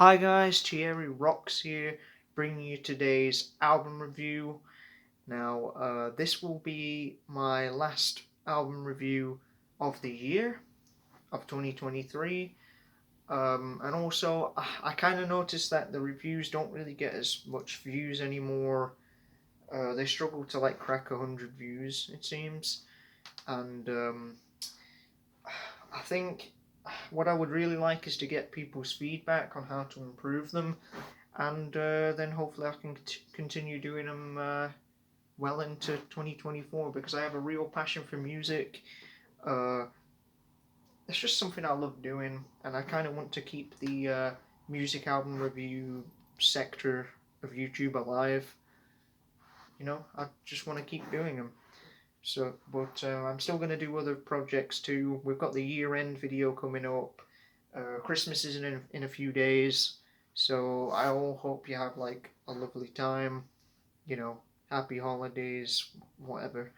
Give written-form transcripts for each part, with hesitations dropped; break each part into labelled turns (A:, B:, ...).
A: Hi guys, Thierry Rocks here, bringing you today's album review. Now, this will be my last album review of the year of 2023. And also, I kind of noticed that the reviews don't really get as much views anymore. They struggle to crack 100 views, it seems. And I think what I would really like is to get people's feedback on how to improve them, and then hopefully I can continue doing them well into 2024 because I have a real passion for music. Uh, it's just something I love doing, and I kind of want to keep the music album review sector of YouTube alive. I just want to keep doing them. But I'm still going to do other projects too. We've got the year-end video coming up. Christmas is in a few days, so I all hope you have a lovely time. You know, happy holidays, whatever.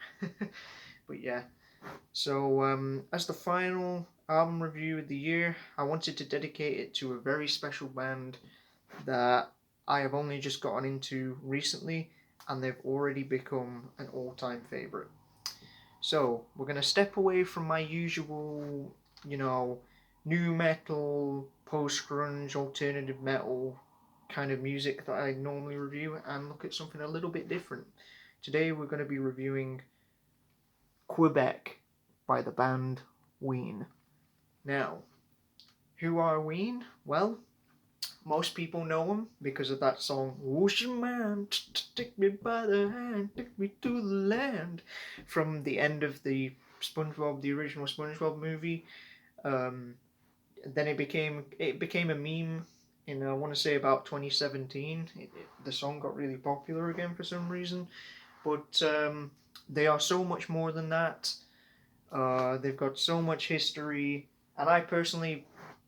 A: But yeah, so as the final album review of the year, I wanted to dedicate it to a very special band that I have only just gotten into recently, and they've already become an all-time favorite. So, we're going to step away from my usual, you know, new metal, post grunge, alternative metal kind of music that I normally review and look at something a little bit different. Today, we're going to be reviewing Quebec by the band Ween. Now, who are Ween? Well, most people know them because of that song, Ocean Man, take me by the hand, take me to the land, from the end of the original SpongeBob movie. Um, then it became a meme in I want to say about 2017. The song got really popular again for some reason, but they are so much more than that. They've got so much history, and I personally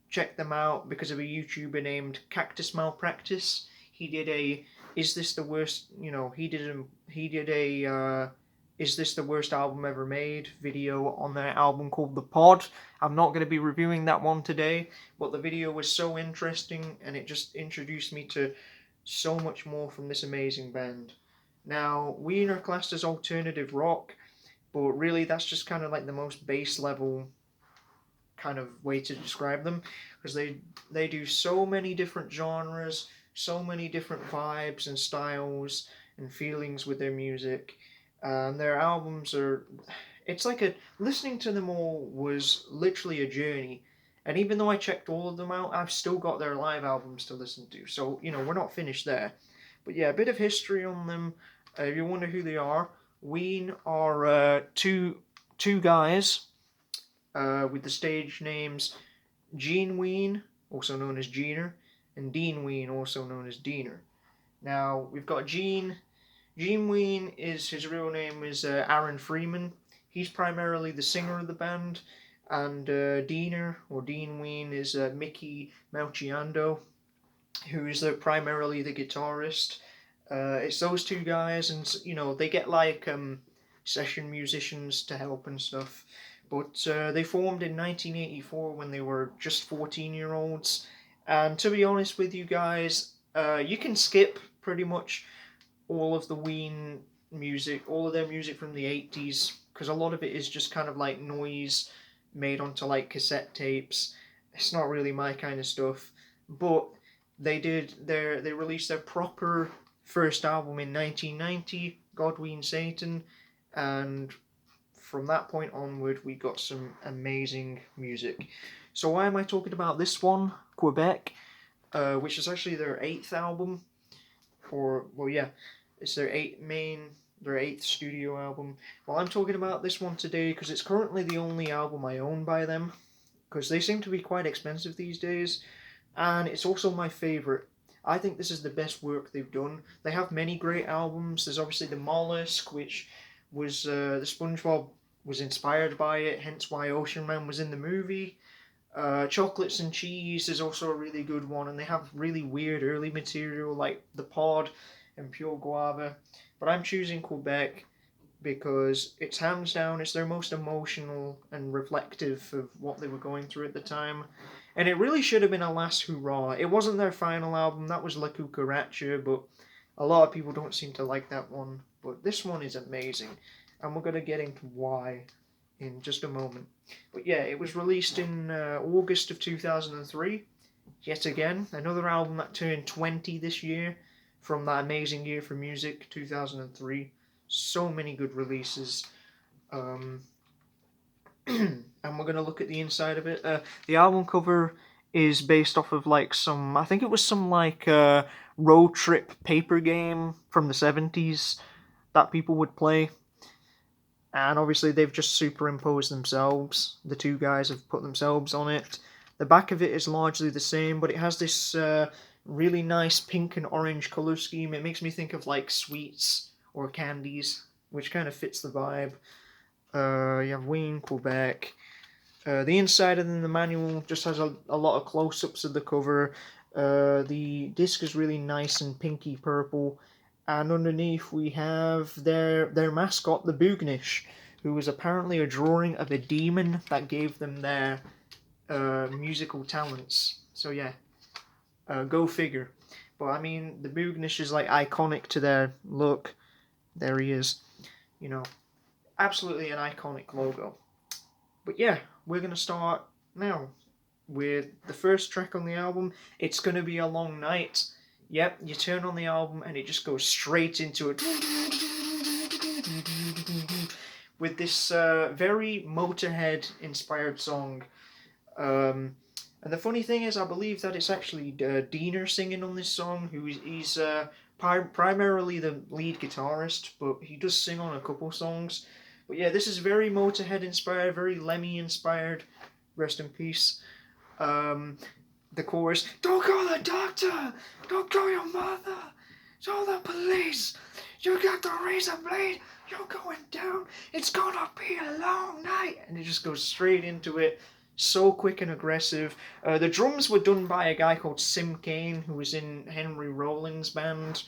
A: checked them out because of a YouTuber named Cactus Malpractice. He did a "Is this the worst?" He did a "Is this the worst album ever made?" video on their album called The Pod. I'm not going to be reviewing that one today, but the video was so interesting and it just introduced me to so much more from this amazing band. Now, Ween are classed as alternative rock, but really that's just kind of like the most base level kind of way to describe them because they do so many different genres, so many different vibes and styles and feelings with their music. And their albums are, it's like a listening to them all was literally a journey. And even though I checked all of them out, I've still got their live albums to listen to. So, we're not finished there. But yeah, a bit of history on them. If you wonder who they are, Ween are two guys with the stage names Gene Ween, also known as Jeaner, and Dean Ween, also known as Diener. Now we've got Gene. Gene Ween is his real name is Aaron Freeman. He's primarily the singer of the band, and Diener or Dean Ween is Mickey Melchiando, who is primarily the guitarist. It's those two guys, and they get session musicians to help and stuff. But they formed in 1984 when they were just 14-year-olds. And to be honest with you guys, you can skip pretty much all of the Ween music, all of their music from the 80s, because a lot of it is just kind of like noise made onto cassette tapes. It's not really my kind of stuff. But they released their proper first album in 1990, God Ween Satan, and from that point onward we got some amazing music. So why am I talking about this one, Quebec, which is actually their eighth album, or well yeah, it's their eighth studio album. Well, I'm talking about this one today because it's currently the only album I own by them, because they seem to be quite expensive these days, and it's also my favourite. I think this is the best work they've done. They have many great albums. There's obviously the Mollusk, which was the SpongeBob was inspired by it, hence why Ocean Man was in the movie. Chocolates and Cheese is also a really good one, and they have really weird early material like The Pod and Pure Guava. But I'm choosing Quebec because it's hands down, it's their most emotional and reflective of what they were going through at the time. And it really should have been a last hurrah. It wasn't their final album, that was La Cucaracha, but a lot of people don't seem to like that one. But this one is amazing, and we're going to get into why in just a moment. But yeah, it was released in August of 2003. Yet again, another album that turned 20 this year from that amazing year for music, 2003. So many good releases. Um, and we're going to look at the inside of it. The album cover is based off of like some, I think it was some like road trip paper game from the 70s that people would play. And obviously they've just superimposed themselves. The two guys have put themselves on it. The back of it is largely the same, but it has this really nice pink and orange color scheme. It makes me think of like sweets or candies, which kind of fits the vibe. You have Ween, Quebec. The inside of the manual just has a lot of close-ups of the cover. The disc is really nice and pinky purple. And underneath we have their mascot, the Boognish, who was apparently a drawing of a demon that gave them their musical talents. So yeah, go figure. But I mean, the Boognish is like iconic to their look. There he is. You know, absolutely an iconic logo. But yeah, we're going to start now with the first track on the album. It's going to be a long night. Yep, you turn on the album and it just goes straight into it. With this very Motorhead inspired song. And the funny thing is, I believe that it's actually Diener singing on this song, he's primarily the lead guitarist, but he does sing on a couple songs. But yeah, this is very Motorhead inspired, very Lemmy inspired. Rest in peace. The chorus, "Don't call the doctor, don't call your mother, call the police. You got the razor blade, you're going down. It's gonna be a long night." And it just goes straight into it. So quick and aggressive. The drums were done by a guy called Sim Kane, who was in Henry Rollins' band.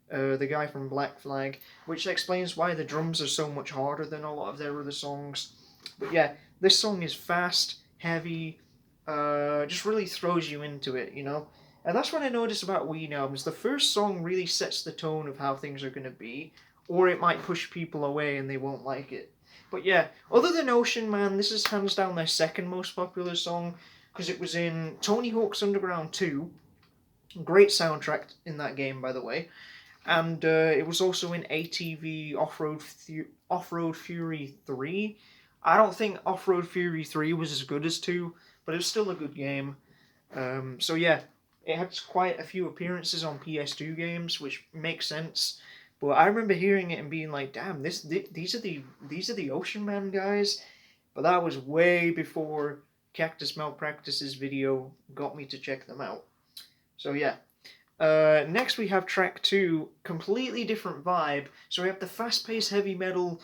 A: The guy from Black Flag, which explains why the drums are so much harder than a lot of their other songs. But yeah, this song is fast, heavy, just really throws you into it, you know? And that's what I notice about Ween albums. The first song really sets the tone of how things are going to be, or it might push people away and they won't like it. But yeah, other than Ocean Man, this is hands down their second most popular song, because it was in Tony Hawk's Underground 2. Great soundtrack in that game, by the way. And it was also in ATV Off-Road Fury 3. I don't think Off-Road Fury 3 was as good as 2, but it was still a good game. So yeah, it had quite a few appearances on PS2 games, which makes sense. But I remember hearing it and being like, "Damn, these are the Ocean Man guys." But that was way before Cactus Malpractice's video got me to check them out. So yeah. Next we have track 2, completely different vibe. So we have the fast-paced heavy metal,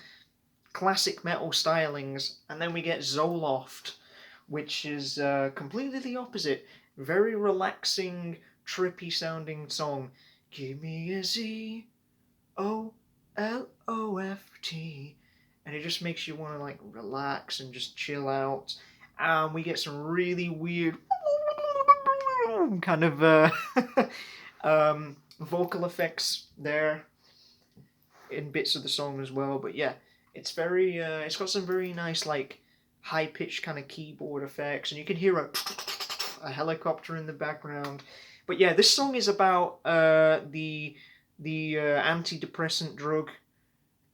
A: classic metal stylings, and then we get Zoloft, which is completely the opposite. Very relaxing, trippy sounding song. Give me a Z-O-L-O-F-T. And it just makes you want to like relax and just chill out. And we get some really weird kind of vocal effects there in bits of the song as well. But yeah, it's very it's got some very nice like high pitched kind of keyboard effects, and you can hear a helicopter in the background. But yeah, this song is about the antidepressant drug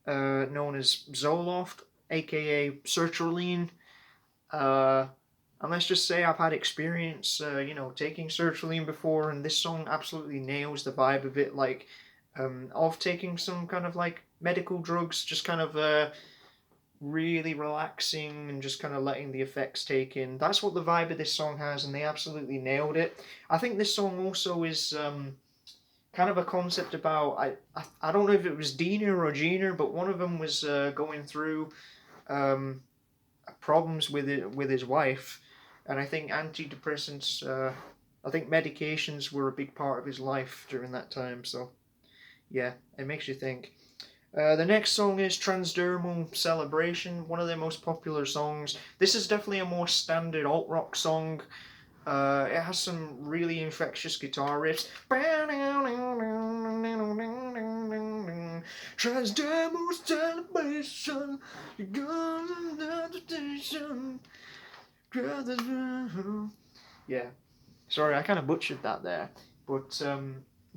A: known as Zoloft, aka sertraline. And let's just say I've had experience, taking sertraline before, and this song absolutely nails the vibe of it, like, of taking some kind of, like, medical drugs, just kind of, really relaxing and just kind of letting the effects take in. That's what the vibe of this song has, and they absolutely nailed it. I think this song also is, kind of a concept about, I don't know if it was Dina or Gina, but one of them was, going through, problems with his wife, and I think antidepressants, I think medications were a big part of his life during that time. So yeah, it makes you think. The next song is Transdermal Celebration, one of their most popular songs. This is definitely a more standard alt rock song. It has some really infectious guitar riffs. Transdemos celebration. Yeah, sorry, I kind of butchered that there, but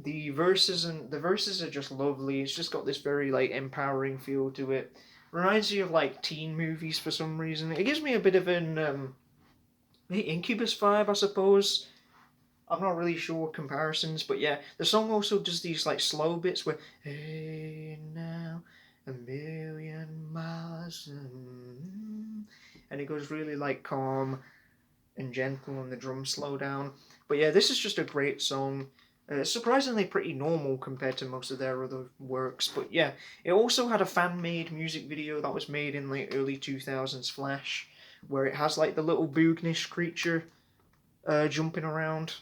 A: the verses are just lovely. It's just got this very like empowering feel to it. Reminds you of like teen movies for some reason. It gives me a bit of an Incubus vibe, I suppose. I'm not really sure comparisons, but yeah, the song also does these like slow bits where hey now a million miles and it goes really like calm and gentle and the drums slow down. But yeah, this is just a great song. Surprisingly pretty normal compared to most of their other works. But yeah, it also had a fan-made music video that was made in like early 2000s Flash, where it has like the little Boognish creature jumping around.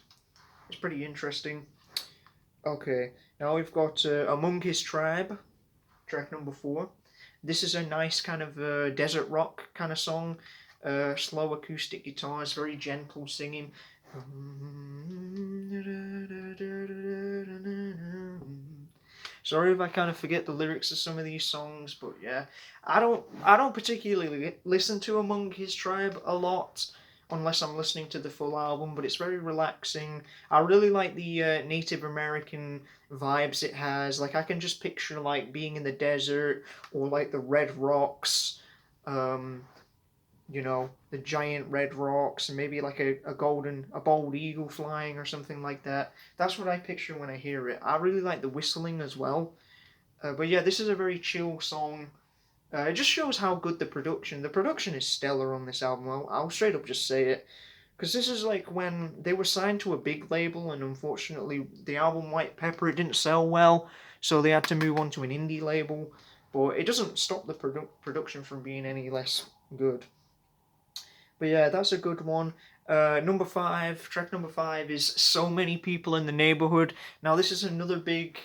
A: It's pretty interesting. Okay, now we've got Among His Tribe, track number 4. This is a nice kind of desert rock kind of song. Slow acoustic guitars, very gentle singing. Sorry if I kind of forget the lyrics of some of these songs, but yeah, I don't particularly listen to Among His Tribe a lot unless I'm listening to the full album, but it's very relaxing. I really like the Native American vibes it has. Like I can just picture like being in the desert or like the red rocks, um, the giant red rocks and maybe like a bald eagle flying or something like that. That's what I picture when I hear it. I really like the whistling as well. But yeah, this is a very chill song. It just shows how good the production is stellar on this album. I'll straight up just say it. Because this is like when they were signed to a big label, and unfortunately, the album White Pepper, it didn't sell well, so they had to move on to an indie label. But it doesn't stop the production from being any less good. But yeah, that's a good one. Track number 5 is So Many People in the Neighborhood. Now, this is another big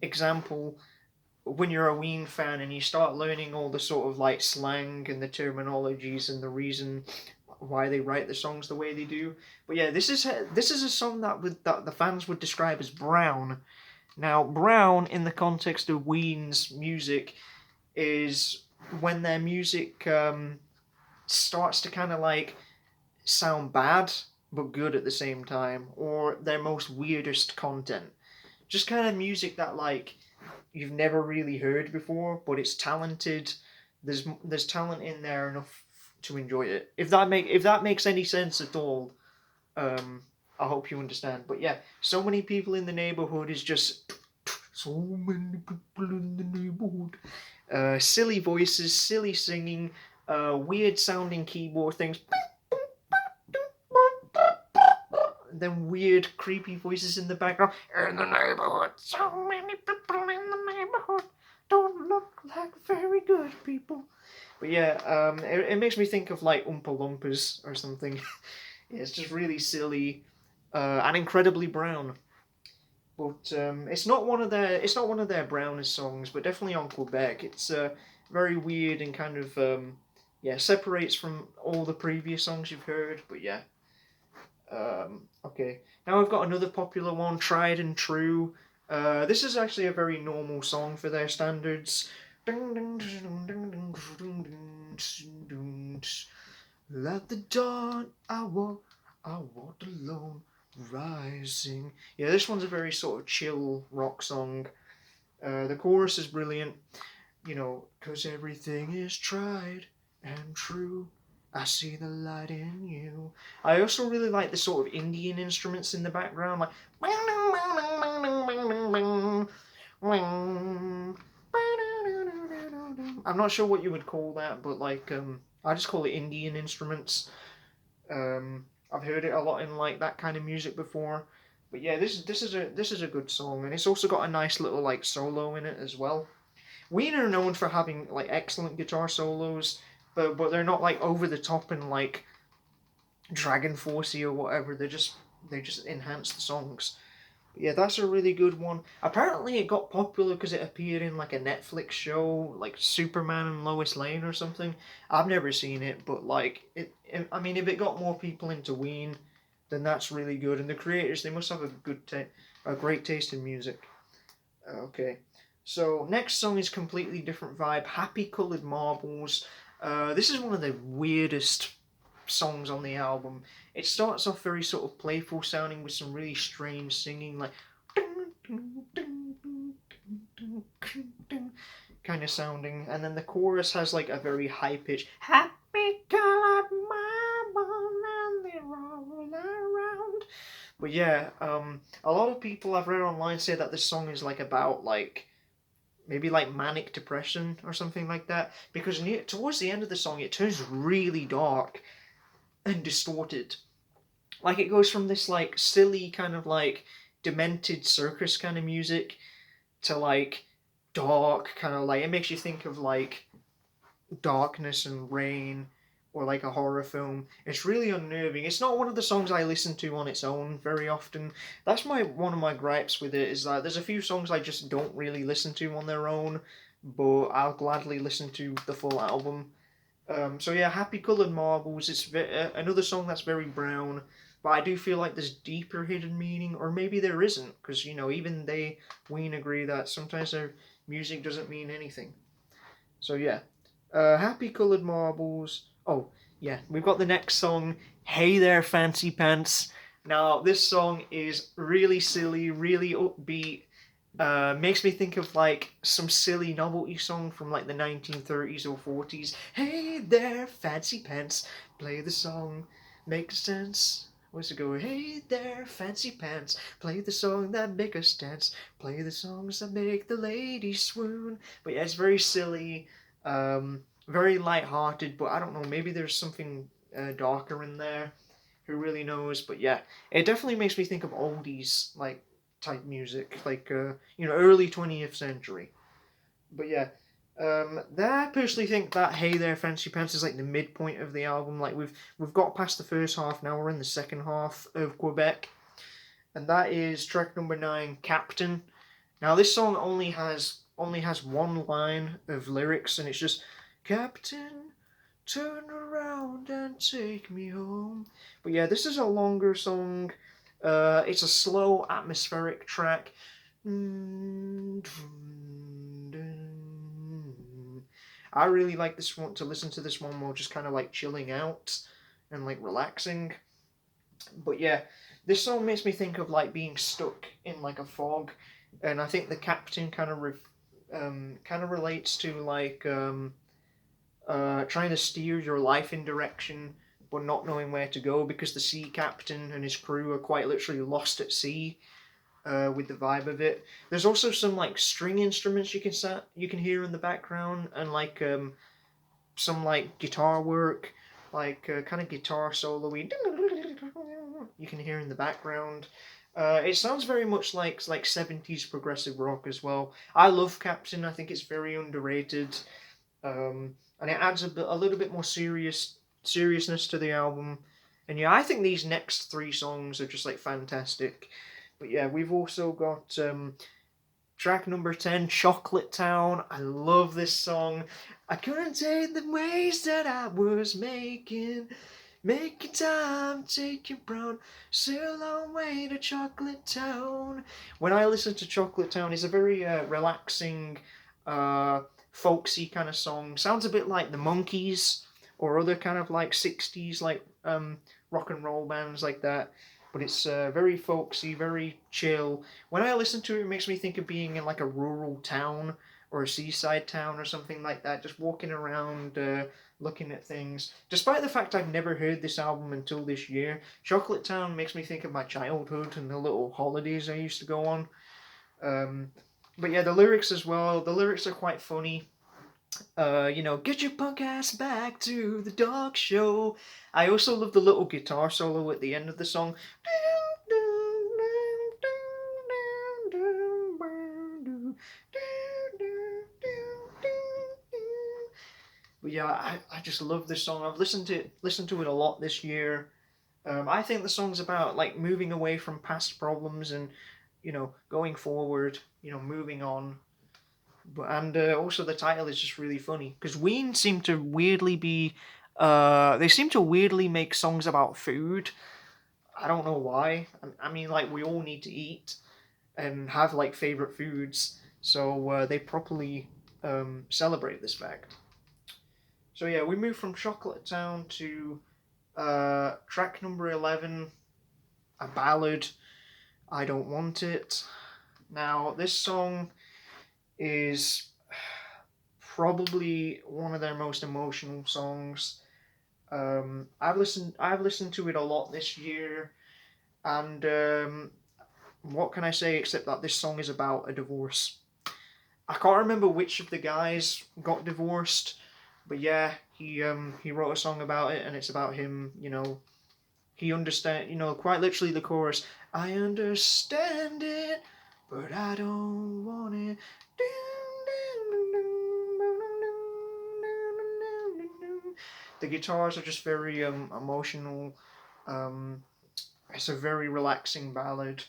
A: example when you're a Ween fan and you start learning all the sort of like slang and the terminologies and the reason why they write the songs the way they do. But yeah, this is a song that the fans would describe as brown. Now, brown in the context of Ween's music is when their music starts to kind of like sound bad but good at the same time, or their most weirdest content. Just kind of music that like you've never really heard before, but it's talented. There's talent in there enough to enjoy it. If that makes any sense at all, I hope you understand. But yeah, So Many People in the Neighborhood is just so many people in the neighborhood. Silly voices, silly singing, weird sounding keyboard things. Then weird, creepy voices in the background. In the neighborhood, so many people in the neighborhood don't look like very good people. But yeah, it makes me think of like Oompa Loompas or something. Yeah, it's just really silly and incredibly brown. But it's not one of their brownest songs, but definitely on Quebec. It's very weird and kind of separates from all the previous songs you've heard. But yeah. Okay, now I've got another popular one, Tried and True. This is actually a very normal song for their standards. At the dawn, I walked alone, rising. Yeah, this one's a very sort of chill rock song. The chorus is brilliant. 'Cause everything is tried and true. I see the light in you. I also really like the sort of Indian instruments in the background, like. I'm not sure what you would call that, but like I just call it Indian instruments. I've heard it a lot in like that kind of music before. But yeah, this is a good song, and it's also got a nice little like solo in it as well. Ween are known for having like excellent guitar solos, but they're not like over the top and like Dragon Forcey or whatever. They just enhance the songs. But yeah, that's a really good one. Apparently, it got popular because it appeared in like a Netflix show, like Superman and Lois Lane or something. I've never seen it, but like I mean, if it got more people into Ween, then that's really good. And the creators, they must have a great taste in music. Okay, so next song is completely different vibe. Happy Colored Marbles. This is one of the weirdest songs on the album. It starts off very sort of playful sounding with some really strange singing, like kind of sounding, and then the chorus has like a very high pitch happy colored marble and they roll around. But yeah, a lot of people I've read online say that this song is like about like maybe like manic depression or something like that, because towards the end of the song it turns really dark and distorted. Like it goes from this like silly kind of like demented circus kind of music to like dark kind of like, it makes you think of like darkness and rain or like a horror film. It's really unnerving. It's not one of the songs I listen to on its own very often. That's my one of my gripes with it, is that there's a few songs I just don't really listen to on their own, but I'll gladly listen to the full album. So yeah, Happy Colored Marbles. It's another song that's very brown, but I do feel like there's deeper hidden meaning, or maybe there isn't, because even Ween agree that sometimes their music doesn't mean anything. So yeah, Happy Colored Marbles. Oh yeah, we've got the next song, Hey There Fancy Pants. Now this song is really silly, really upbeat. Makes me think of like some silly novelty song from like the 1930s or 40s. Hey there, fancy pants, play the song, make sense. Where's it go? Hey there, fancy pants, play the song that make us dance, play the songs that make the ladies swoon. But yeah, it's very silly, very light-hearted. But I don't know, maybe there's something darker in there. Who really knows? But yeah, it definitely makes me think of oldies like type music, like early 20th century. But yeah, I personally think that Hey There Fancy Pants is like the midpoint of the album. Like we've got past the first half, now we're in the second half of Quebec, and that is track number 9, Captain. Now this song only has one line of lyrics, and it's just Captain, turn around and take me home. But yeah, this is a longer song. It's a slow, atmospheric track. I really like this one, to listen to this one while just kind of like chilling out and like relaxing. But yeah, this song makes me think of like being stuck in like a fog, and I think the captain kind of relates to like trying to steer your life in direction but not knowing where to go, because the sea captain and his crew are quite literally lost at sea. With the vibe of it, there's also some like string instruments you can hear in the background, and like some like guitar work, like kind of guitar solo-y you can hear in the background. It sounds very much like 70s progressive rock as well. I love Captain. I think it's very underrated, and it adds a little bit more seriousness to the album. And yeah, I think these next 3 songs are just like fantastic. But yeah, we've also got track number 10, Chocolate Town. I love this song. I couldn't take the ways that I was making time, taking brown, still a long way to Chocolate Town. When I listen to Chocolate Town, it's a very relaxing, folksy kind of song. Sounds a bit like the Monkees or other kind of like 60s like rock and roll bands like that. But it's very folksy, very chill. When I listen to it, it makes me think of being in like a rural town or a seaside town or something like that, just walking around, looking at things. Despite the fact I've never heard this album until this year, Chocolate Town makes me think of my childhood and the little holidays I used to go on. But yeah, the lyrics as well. The lyrics are quite funny. Get your punk ass back to the dog show. I also love the little guitar solo at the end of the song. But yeah, I just love this song. I've listened to it a lot this year. I think the song's about like moving away from past problems and going forward, moving on. And also the title is just really funny, because Ween seem to weirdly be, they seem to weirdly make songs about food. I don't know why. I mean, like, we all need to eat and have like favorite foods, so they properly celebrate this fact. So yeah, we move from Chocolate Town to track number 11, a ballad. I Don't Want It. Now, this song is probably one of their most emotional songs. I've listened to it a lot this year, and what can I say except that this song is about a divorce. I can't remember which of the guys got divorced, but yeah, he wrote a song about it, and it's about him. He understand. Quite literally the chorus. I understand it, but I don't want it. The guitars are just very emotional. Um, it's a very relaxing ballad.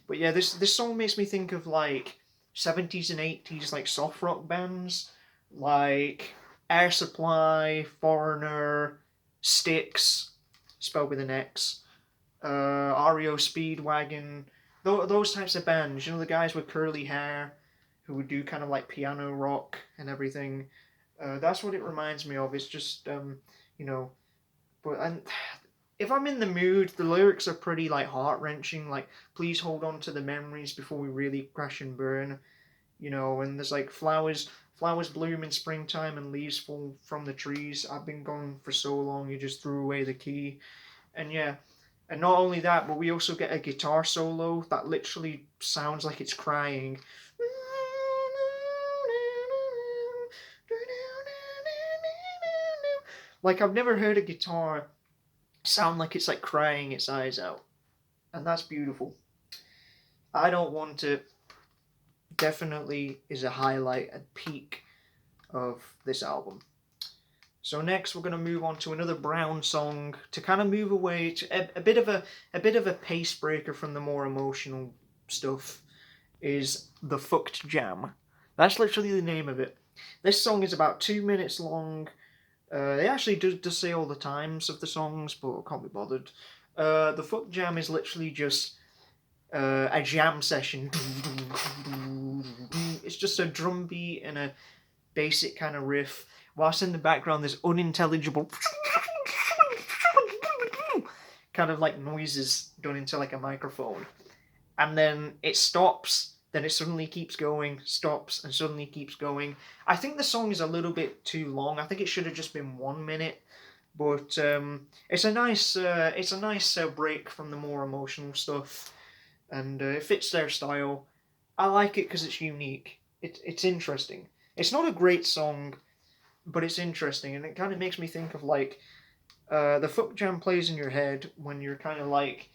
A: But yeah, this song makes me think of like 70s and 80s like soft rock bands like Air Supply, Foreigner, Styx, spelled with an X, REO Speedwagon, those types of bands. The guys with curly hair who would do kind of like piano rock and everything. That's what it reminds me of. It's just you know, but and if I'm in the mood, the lyrics are pretty like heart wrenching. Like, please hold on to the memories before we really crash and burn. And there's like flowers bloom in springtime and leaves fall from the trees. I've been gone for so long, you just threw away the key. And yeah, and not only that, but we also get a guitar solo that literally sounds like it's crying. Like, I've never heard a guitar sound like it's like crying its eyes out. And that's beautiful. I Don't Want It definitely is a highlight and peak of this album. So next we're going to move on to another Brown song to kind of move away to a bit of a pace breaker from the more emotional stuff. Is The Fucked Jam. That's literally the name of it. This song is about 2 minutes long. They actually do say all the times of the songs, but I can't be bothered. The Fuck Jam is literally just a jam session. It's just a drum beat and a basic kind of riff, whilst in the background there's unintelligible kind of like noises done into like a microphone. And then it stops, then it suddenly keeps going, stops, and suddenly keeps going. I think the song is a little bit too long. I think it should have just been 1 minute. But it's a nice break from the more emotional stuff, and it fits their style. I like it because it's unique. It's interesting. It's not a great song, but it's interesting, and it kind of makes me think of like the Fuck Jam plays in your head when you're kind of like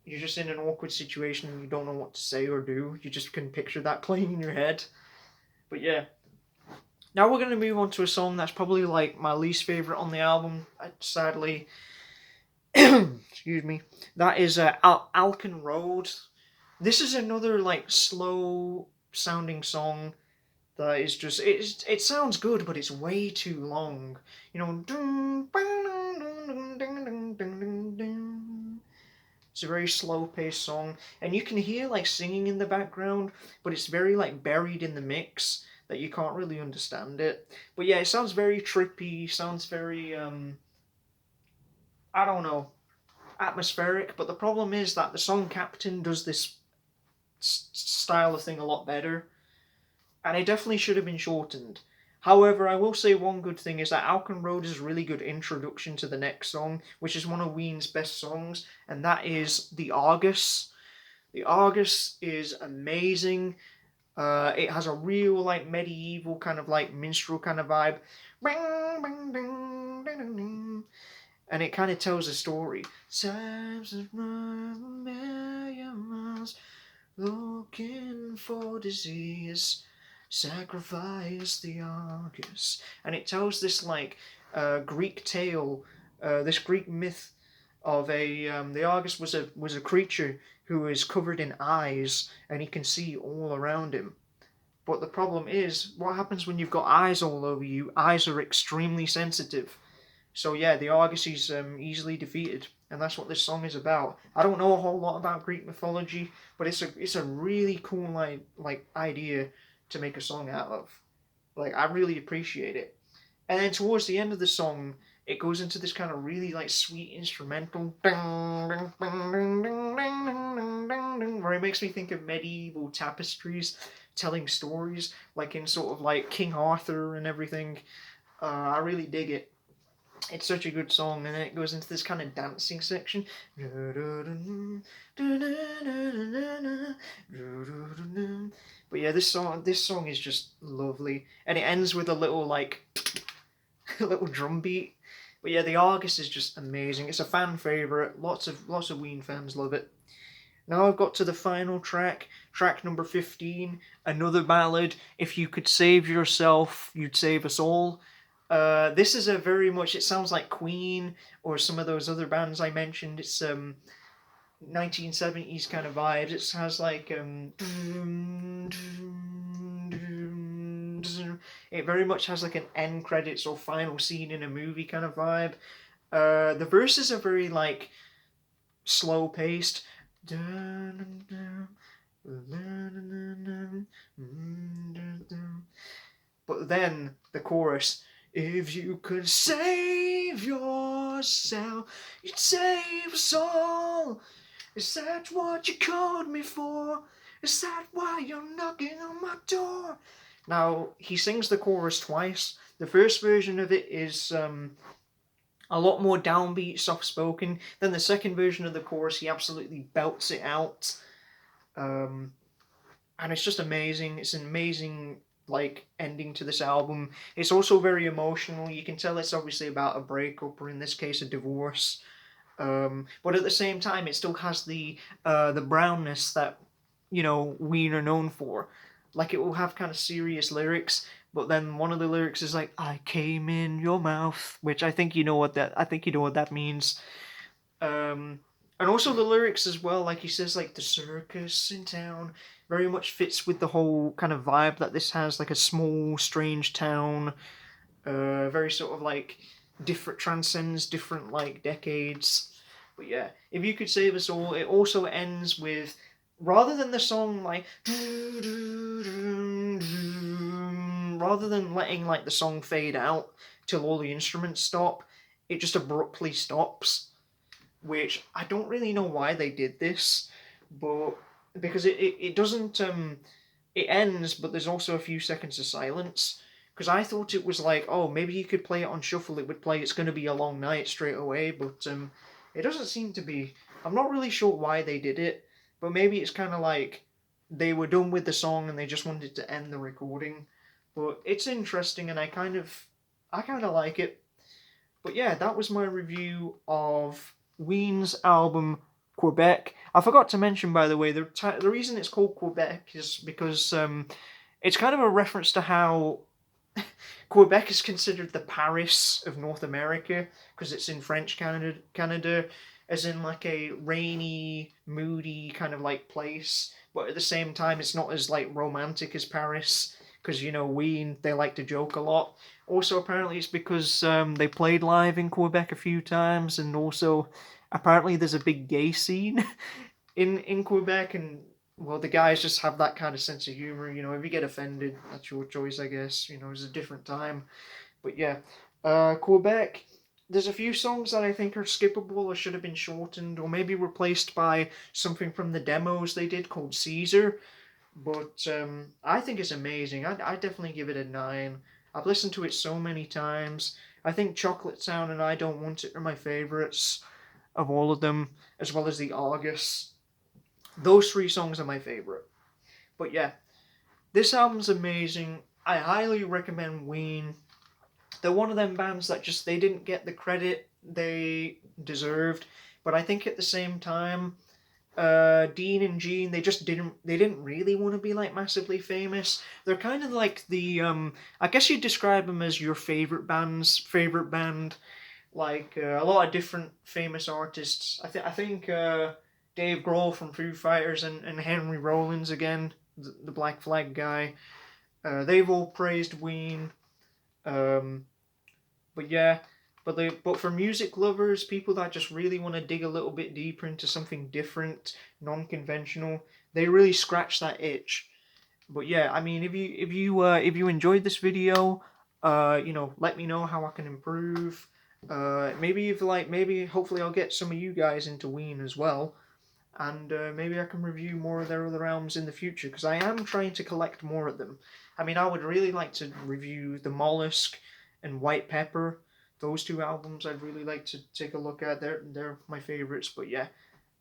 A: you're just in an awkward situation and you don't know what to say or do. You just can picture that playing in your head. But yeah. Now we're going to move on to a song that's probably like my least favourite on the album, sadly. Excuse me. That is Alcan Road. This is another like slow sounding song that is just it sounds good, but it's way too long. It's a very slow paced song, and you can hear like singing in the background, but it's very like buried in the mix that you can't really understand it. But yeah, it sounds very trippy, sounds very I don't know, atmospheric. But the problem is that the song Captain does this style of thing a lot better, and it definitely should have been shortened. However, I will say one good thing is that Alcan Road is a really good introduction to the next song, which is one of Ween's best songs, and that is The Argus. The Argus is amazing. It has a real like medieval kind of like minstrel kind of vibe. And it kind of tells a story. Times of miles looking for disease, sacrifice the Argus. And it tells this like Greek tale, this Greek myth of the Argus was a creature who is covered in eyes and he can see all around him. But the problem is, what happens when you've got eyes all over you? Eyes are extremely sensitive. So yeah, the Argos easily defeated, and that's what this song is about. I don't know a whole lot about Greek mythology, but it's a really cool like idea to make a song out of. Like I really appreciate it. And then towards the end of the song, it goes into this kind of really like sweet instrumental, where it makes me think of medieval tapestries telling stories, like in sort of like King Arthur and everything. I really dig it. It's such a good song, and then it goes into this kind of dancing section. But yeah, this song is just lovely, and it ends with a little like a little drum beat. But yeah, the Argus is just amazing. It's a fan favorite. Lots of Ween fans love it. Now I've got to the final track, track number 15, another ballad. If you could save yourself, you'd save us all. This is a very much, it sounds like Queen or some of those other bands I mentioned. It's 1970s kind of vibes. It has like it very much has like an end credits or final scene in a movie kind of vibe. The verses are very like slow paced. But then the chorus, if you could save yourself, you'd save us all. Is that what you called me for? Is that why you're knocking on my door? Now, he sings the chorus twice. The first version of it is a lot more downbeat, soft-spoken. Then the second version of the chorus, he absolutely belts it out. And it's just amazing. It's an amazing like ending to this album. It's also very emotional. You can tell it's obviously about a breakup, or in this case, a divorce. But at the same time, it still has the brownness that Ween are known for. Like it will have kind of serious lyrics, but then one of the lyrics is like "I came in your mouth," which I think you know what that means. Um, and also the lyrics as well, like he says, like the circus in town, very much fits with the whole kind of vibe that this has, like a small, strange town, very sort of like different, transcends different like decades. But yeah, if you could save us all, it also ends with rather than the song like rather than letting like the song fade out till all the instruments stop, it just abruptly stops, which I don't really know why they did this, but because it doesn't it ends, but there's also a few seconds of silence. Because I thought it was like, oh, maybe you could play it on shuffle. It would play "It's Gonna Be a Long Night" straight away, but it doesn't seem to be. I'm not really sure why they did it, but maybe it's kind of like they were done with the song and they just wanted to end the recording. But it's interesting, and I kind of like it. But yeah, that was my review of Ween's album Quebec. I forgot to mention, by the way, the reason it's called Quebec is because it's kind of a reference to how Quebec is considered the Paris of North America because it's in French Canada, as in like a rainy, moody kind of like place. But at the same time, it's not as like romantic as Paris because Ween, they like to joke a lot. Also, apparently, it's because they played live in Quebec a few times, and also apparently there's a big gay scene in Quebec, and well, the guys just have that kind of sense of humor. If you get offended, that's your choice, I guess. It's a different time, but yeah, Quebec. There's a few songs that I think are skippable or should have been shortened or maybe replaced by something from the demos they did called Caesar. But I think it's amazing. I definitely give it a 9. I've listened to it so many times. I think Chocolate Town and I Don't Want It are my favourites of all of them, as well as the Argus. Those 3 songs are my favourite. But yeah, this album's amazing. I highly recommend Ween. They're one of them bands that just they didn't get the credit they deserved, but I think at the same time, Dean and Gene, they didn't really want to be like massively famous. They're kind of like the I guess you'd describe them as your favorite band's favorite band. Like a lot of different famous artists. I think Dave Grohl from Foo Fighters and Henry Rollins again, the Black Flag guy. They've all praised Ween. Um, but yeah, But for music lovers, people that just really want to dig a little bit deeper into something different, non-conventional, they really scratch that itch. But yeah, I mean, if you enjoyed this video, you know, let me know how I can improve. Maybe if like maybe hopefully I'll get some of you guys into Ween as well, and maybe I can review more of their other albums in the future because I am trying to collect more of them. I mean, I would really like to review the Mollusk and White Pepper. Those two albums I'd really like to take a look at. They're my favorites. But yeah,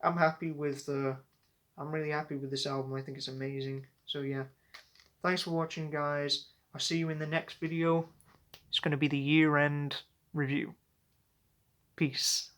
A: I'm happy with I'm really happy with this album. I think it's amazing. So yeah, thanks for watching, guys. I'll see you in the next video. It's going to be the year-end review. Peace.